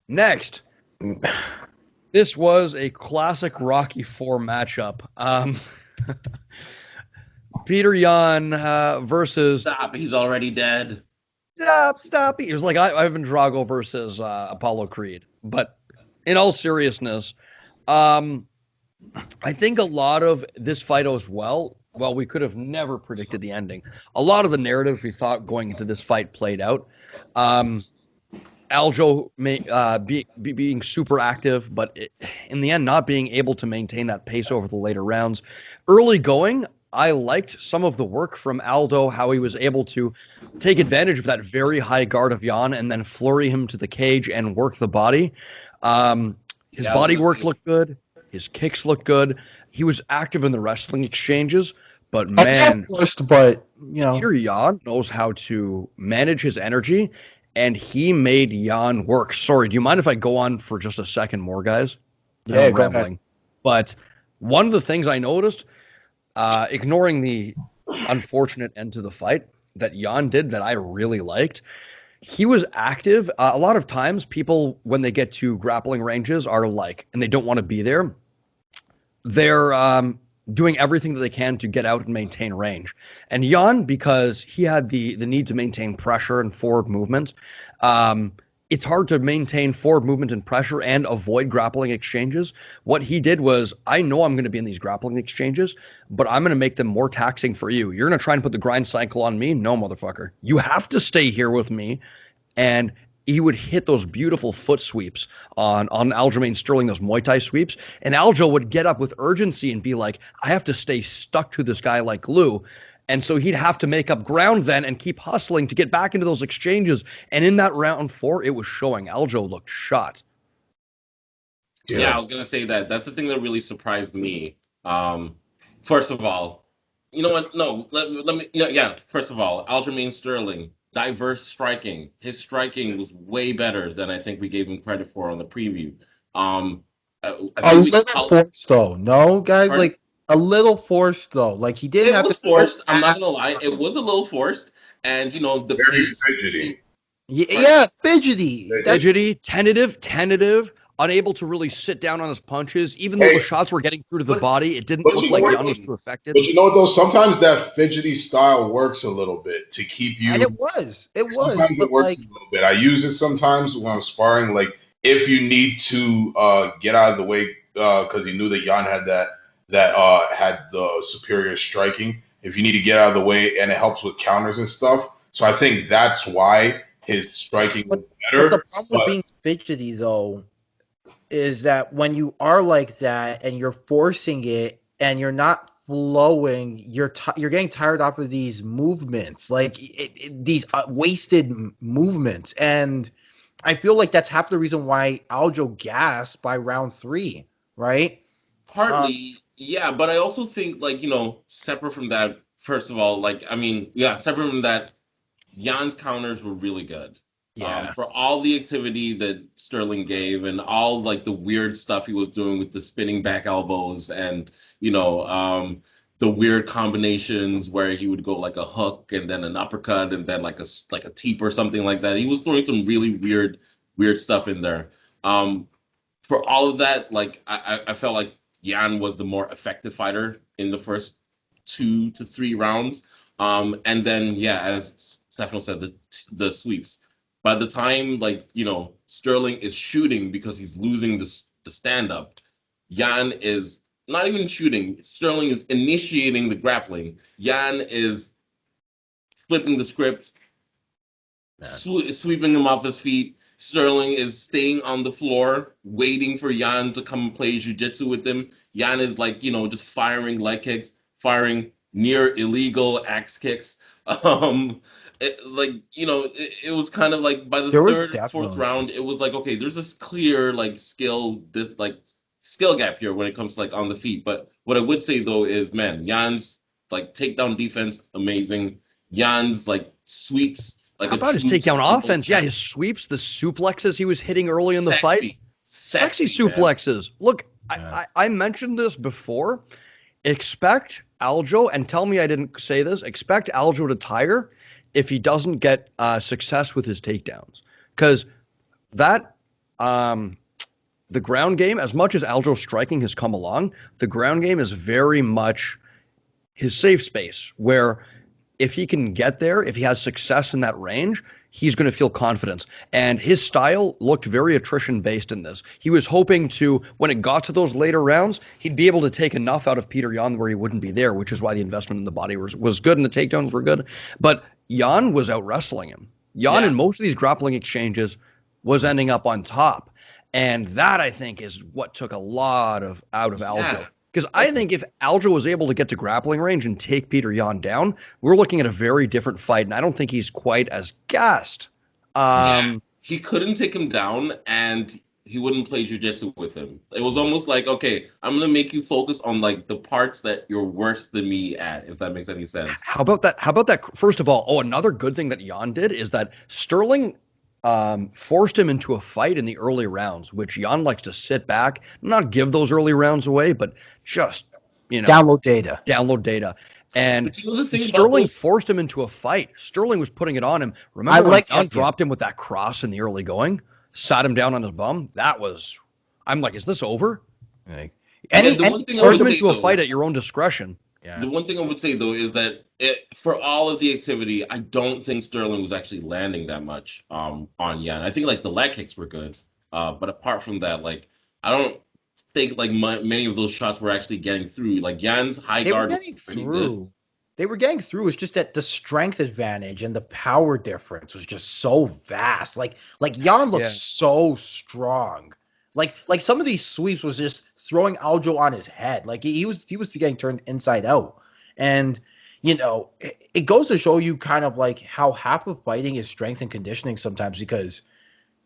Next, this was a classic Rocky Four matchup. Peter Yan versus Stop, he's already dead. stop. It was like Ivan Drago versus Apollo Creed. But in all seriousness, um, I think a lot of this fight as well. Well, we could have never predicted the ending. A lot of the narrative we thought going into this fight played out. Um, Aljo being super active, but in the end, not being able to maintain that pace over the later rounds. Early going, I liked some of the work from Aldo, how he was able to take advantage of that very high guard of Jan and then flurry him to the cage and work the body. His Yeah, I was body gonna work say. looked good. His kicks looked good. He was active in the wrestling exchanges, but A little man, forced, but Peter Yan knows how to manage his energy, and he made Yan work. Sorry, do you mind if I go on for just a second more, guys? I know yeah, I'm go ahead. rambling. But one of the things I noticed, ignoring the unfortunate end to the fight that Yan did that I really liked, he was active. A lot of times, people, when they get to grappling ranges, are like, and they don't want to be there, they're doing everything that they can to get out and maintain range. And Jan, because he had the need to maintain pressure and forward movement, it's hard to maintain forward movement and pressure and avoid grappling exchanges. What he did was, I know I'm going to be in these grappling exchanges, but I'm going to make them more taxing for you. You're going to try and put the grind cycle on me? No, motherfucker. You have to stay here with me. And he would hit those beautiful foot sweeps on Aljamain Sterling, those Muay Thai sweeps, and Aljo would get up with urgency and be like, I have to stay stuck to this guy like glue. And so he'd have to make up ground then and keep hustling to get back into those exchanges. And in that round four, it was showing. Aljo looked shot. Yeah, Yeah. I was gonna say that. That's the thing that really surprised me. Um, First of all, you know what? No, let me. Yeah. First of all, Aljamain Sterling, diverse striking. His striking was way better than I think we gave him credit for on the preview. I A think we. little forced though. No, guys, Pardon? like a little forced though. Like he didn't It have to was go forced. I'm not gonna fast. lie. It was a little forced, and the Very pace. fidgety. Yeah, Pardon? yeah, fidgety. That's Fidgety. Fidgety, tentative, unable to really sit down on his punches. Even though the Hey, shots were getting through to the But body, it didn't but look you know like what? Jan was too striking. affected. But you know what though? Sometimes that fidgety style works a little bit to keep and you. it was, Sometimes it but works a like little bit. I use it sometimes when I'm sparring. Like if you need to get out of the way because you knew that Jan had that had the superior striking. If you need to get out of the way, and it helps with counters and stuff. So I think that's why his striking but was but the better. problem with But being fidgety though is that when you are like that and you're forcing it and you're not flowing, you're getting tired off of these movements, like these wasted movements, and I feel like that's half the reason why Aljo gasped by round three, right? Um, Partly, yeah, but I also think separate from that, first of all, yeah, separate from that, Jan's counters were really good. yeah. For all the activity that Sterling gave and all like the weird stuff he was doing with the spinning back elbows and the weird combinations where he would go like a hook and then an uppercut and then like a teep or something like that. He was throwing some really weird stuff in there. Um, for all of that, like I felt like Jan was the more effective fighter in the first 2 to 3 rounds. And then yeah, as Stefano said, the sweeps. By the time Sterling is shooting because he's losing the stand up, Jan is not even shooting. Sterling is initiating the grappling. Jan is flipping the script, sweeping him off his feet. Sterling is staying on the floor, waiting for Jan to come and play jiu-jitsu with him. Jan is just firing leg kicks, firing near illegal axe kicks. It was kind of like by the There was third, fourth definitely. round, it was like, okay, there's this clear skill gap here when it comes to on the feet. But what I would say though is, man, Jan's takedown defense amazing. Jan's sweeps like How a about his true takedown skilled offense? Yeah, champ. his sweeps, the suplexes he was hitting early in the fight. Sexy, Sexy sexy, man. suplexes. Look, Yeah. I mentioned this before. Expect Aljo, and tell me I didn't say this, expect Aljo to tire if he doesn't get success with his takedowns. Because that The ground game, as much as Aljo's striking has come along, the ground game is very much his safe space, where if he can get there, if he has success in that range, he's going to feel confidence. And his style looked very attrition-based in this. He was hoping to, when it got to those later rounds, he'd be able to take enough out of Petr Yan where he wouldn't be there, which is why the investment in the body was good and the takedowns were good. But Yan was out-wrestling him. Yan, in most of these grappling exchanges, was ending up on top. And that, I think, is what took a lot out of Aljo. Because I think if Aljo was able to get to grappling range and take Petr Yan down, we're looking at a very different fight, and I don't think he's quite as gassed. He couldn't take him down, and he wouldn't play jiu-jitsu with him. It was almost like, okay, I'm going to make you focus on like the parts that you're worse than me at, if that makes any sense. How about that? First of all, another good thing that Yan did is that Sterling forced him into a fight in the early rounds, which Yan likes to sit back, not give those early rounds away, but just, download data. And the thing Sterling forced him into a fight. Sterling was putting it on him. Remember when Yan dropped him with that cross in the early going, sat him down on his bum? I'm like, is this over? Force him into a fight at your own discretion. Yeah. The one thing I would say, though, is that for all of the activity, I don't think Sterling was actually landing that much on Yan. I think, like, the leg kicks were good. But apart from that, like, I don't think, like, many of those shots were actually getting through. Like, Yan's high guard was pretty good. They were getting through. It's just that the strength advantage and the power difference was just so vast. Like Yan looked so strong. Like some of these sweeps was just throwing Aljo on his head. Like he was getting turned inside out. And it goes to show you kind of like how half of fighting is strength and conditioning sometimes, because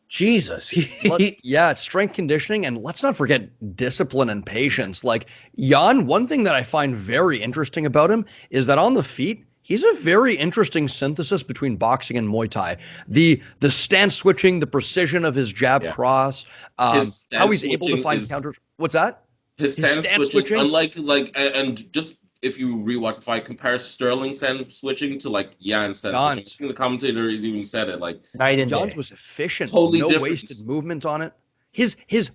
Jesus. It's strength conditioning, and let's not forget discipline and patience. Like Yan, one thing that I find very interesting about him is that on the feet, he's a very interesting synthesis between boxing and Muay Thai. The stance switching, the precision of his jab cross, how he's able to find counters. What's that? His stance switching, unlike and just if you rewatch the fight, compare Sterling stance switching to like Yan stance switching. I think the commentator even said it. Like Jan's was efficient, totally no wasted movement on it.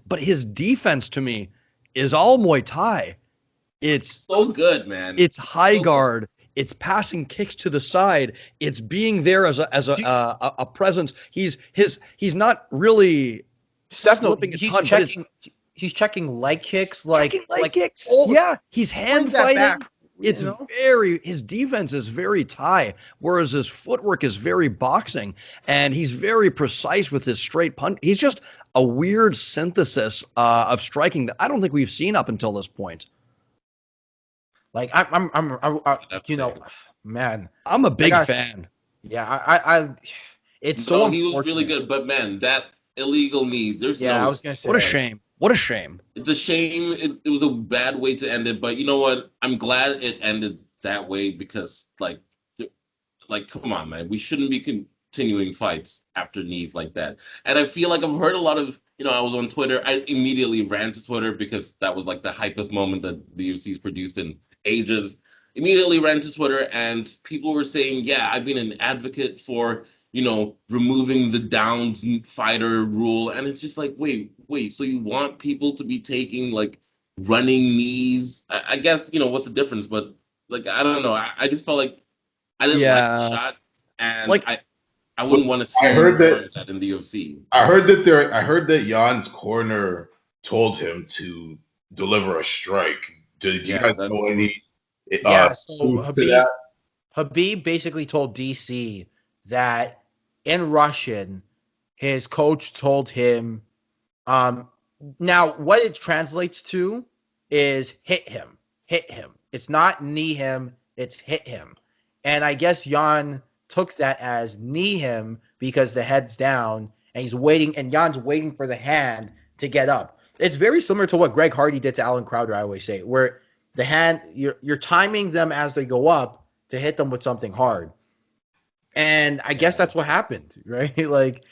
But his defense to me is all Muay Thai. It's so good, man. It's high guard. It's passing kicks to the side. It's being there as a presence. He's not really slipping a ton. He's checking leg kicks, kicks. He's hand fighting. His defense is very Thai, whereas his footwork is very boxing, and he's very precise with his straight punch. He's just a weird synthesis of striking that I don't think we've seen up until this point. Like man, I'm a big fan. Yeah, it's so. He was really good, but man, that illegal knee. I was gonna say. What a shame. What a shame. It's a shame. It was a bad way to end it, but you know what? I'm glad it ended that way, because like come on, man. We shouldn't be continuing fights after knees like that. And I feel like I've heard a lot of, I was on Twitter. I immediately ran to Twitter because that was like the hypest moment that the UFC's produced in ages. Immediately ran to Twitter, and people were saying, yeah, I've been an advocate for, removing the downs fighter rule. And it's just like, wait, so you want people to be taking like running knees? I guess, what's the difference? But like, I don't know. I just felt like I didn't like the shot, and like, I wouldn't want to see that in the UFC. I heard that Jan's corner told him to deliver a strike. Did you guys know any? So Habib basically told DC that in Russian, his coach told him, now what it translates to is hit him. It's not knee him, it's hit him. And I guess Yan took that as knee him because the head's down and he's waiting, and Jan's waiting for the hand to get up. It's very similar to what Greg Hardy did to Alan Crowder, I always say, where the hand, you're timing them as they go up to hit them with something hard. And I guess that's what happened, right? Like,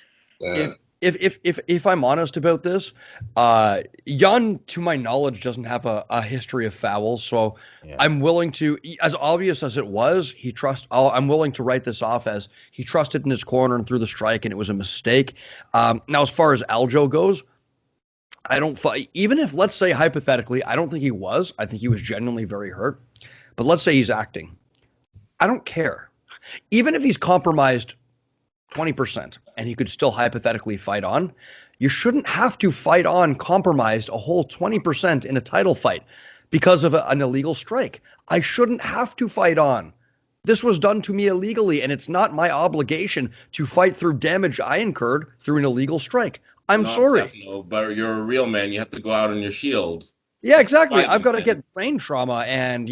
if I'm honest about this, Jan, to my knowledge, doesn't have a history of fouls. So Yeah. I'm willing to, as obvious as it was, I'm willing to write this off as he trusted in his corner and threw the strike, and it was a mistake. Now, as far as Aljo goes, I don't even if, let's say, hypothetically, I don't think he was. I think he was genuinely very hurt. But let's say he's acting. I don't care. Even if he's compromised 20% and he could still hypothetically fight on, you shouldn't have to fight on compromised a whole 20% in a title fight because of an illegal strike. I shouldn't have to fight on. This was done to me illegally, and it's not my obligation to fight through damage I incurred through an illegal strike. I'm sorry. Stefano, but you're a real man. You have to go out on your shield. Yeah, exactly. Fighting, I've got to man. get brain trauma, and,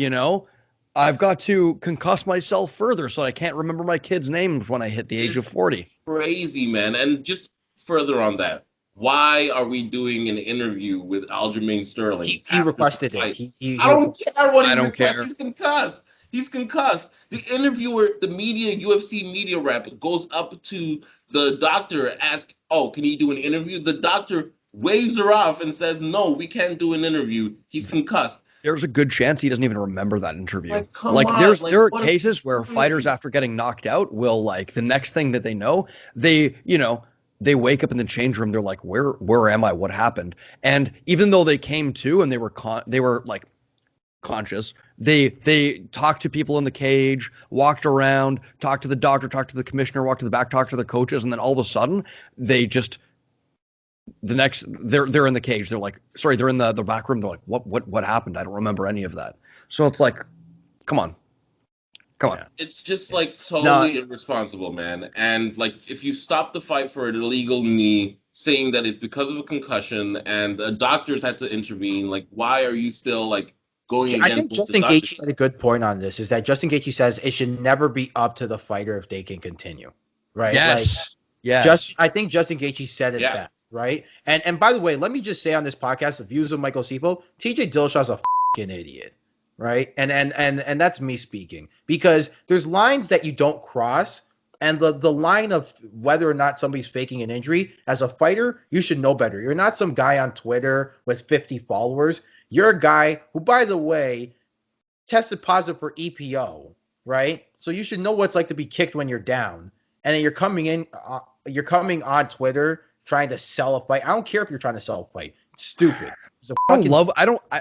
I've got to concuss myself further so I can't remember my kids' names when I hit the age of 40. Crazy, man. And just further on that, why are we doing an interview with Aljamain Sterling? He requested it. I don't care what he I don't requests. care. He's concussed. He's concussed. The interviewer, the media, UFC media rep, goes up to the doctor, asks, "Oh, can he do an interview?" The doctor waves her off and says, "No, we can't do an interview. He's concussed." There's a good chance he doesn't even remember that interview. Like, come on, there are what cases where crazy. fighters, after getting knocked out, will, like, the next thing that they know, they wake up in the change room. They're like, where am I? What happened? And even though they came to and they were like conscious, they talked to people in the cage, walked around, talked to the doctor, talked to the commissioner, walked to the back, talked to the coaches, and then all of a sudden they're in the cage. They're like, sorry, they're in the back room. They're like, what happened? I don't remember any of that. So it's like, come on. It's just like totally irresponsible, man. And like, if you stop the fight for an illegal knee, saying that it's because of a concussion, and the doctors had to intervene, like, why are you still like going against? I think what Justin the doctors Gaethje had a good point on this. Is that Justin Gaethje says it should never be up to the fighter if they can continue, right? Yes. Yes. I think Justin Gaethje said it best, right? And by the way, let me just say on this podcast, the views of Michael Asiffo, TJ Dillashaw's a fucking idiot, right? And that's me speaking, because there's lines that you don't cross, and the line of whether or not somebody's faking an injury, as a fighter, you should know better. You're not some guy on Twitter with 50 followers. You're a guy who, by the way, tested positive for EPO, right? So you should know what it's like to be kicked when you're down, and then you're coming on Twitter trying to sell a fight. I don't care if you're trying to sell a fight. It's stupid. It's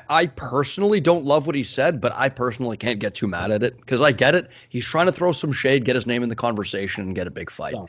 I personally don't love what he said, but I personally can't get too mad at it because I get it. He's trying to throw some shade, get his name in the conversation, and get a big fight. No.